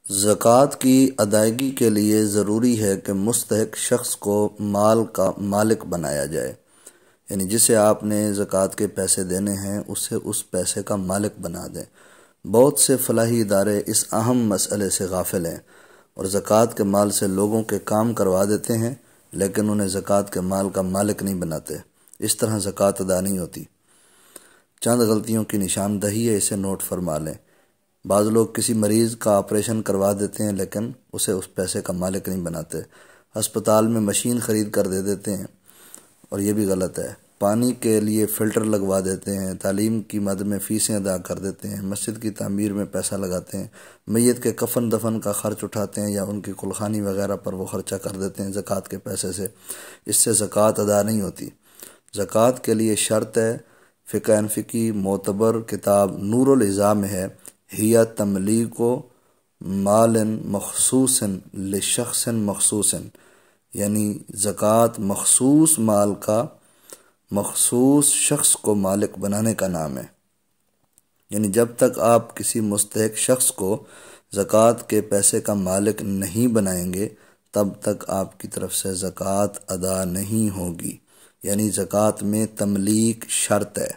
زکوٰۃ کی ادائیگی کے لیے ضروری ہے کہ مستحق شخص کو مال کا مالک بنایا جائے، یعنی جسے آپ نے زکوٰۃ کے پیسے دینے ہیں اسے اس پیسے کا مالک بنا دیں۔ بہت سے فلاحی ادارے اس اہم مسئلے سے غافل ہیں اور زکوٰۃ کے مال سے لوگوں کے کام کروا دیتے ہیں، لیکن انہیں زکوٰۃ کے مال کا مالک نہیں بناتے۔ اس طرح زکوٰۃ ادا نہیں ہوتی۔ چند غلطیوں کی نشاندہی ہے، اسے نوٹ فرما لیں۔ بعض لوگ کسی مریض کا آپریشن کروا دیتے ہیں لیکن اسے اس پیسے کا مالک نہیں بناتے۔ ہسپتال میں مشین خرید کر دے دیتے ہیں اور یہ بھی غلط ہے۔ پانی کے لیے فلٹر لگوا دیتے ہیں، تعلیم کی مد میں فیسیں ادا کر دیتے ہیں، مسجد کی تعمیر میں پیسہ لگاتے ہیں، میت کے کفن دفن کا خرچ اٹھاتے ہیں یا ان کی کلخانی وغیرہ پر وہ خرچہ کر دیتے ہیں زکوٰۃ کے پیسے سے۔ اس سے زکوٰۃ ادا نہیں ہوتی۔ زکوٰۃ کے لیے شرط ہے، فقہ حنفی کی معتبر کتاب نور الہضا میں ہے، ہی تملیک مال مخصوص لشخص مخصوص، یعنی زکوٰۃ مخصوص مال کا مخصوص شخص کو مالک بنانے کا نام ہے۔ یعنی جب تک آپ کسی مستحق شخص کو زکوٰۃ کے پیسے کا مالک نہیں بنائیں گے تب تک آپ کی طرف سے زکوٰۃ ادا نہیں ہوگی، یعنی زکوٰۃ میں تملیک شرط ہے۔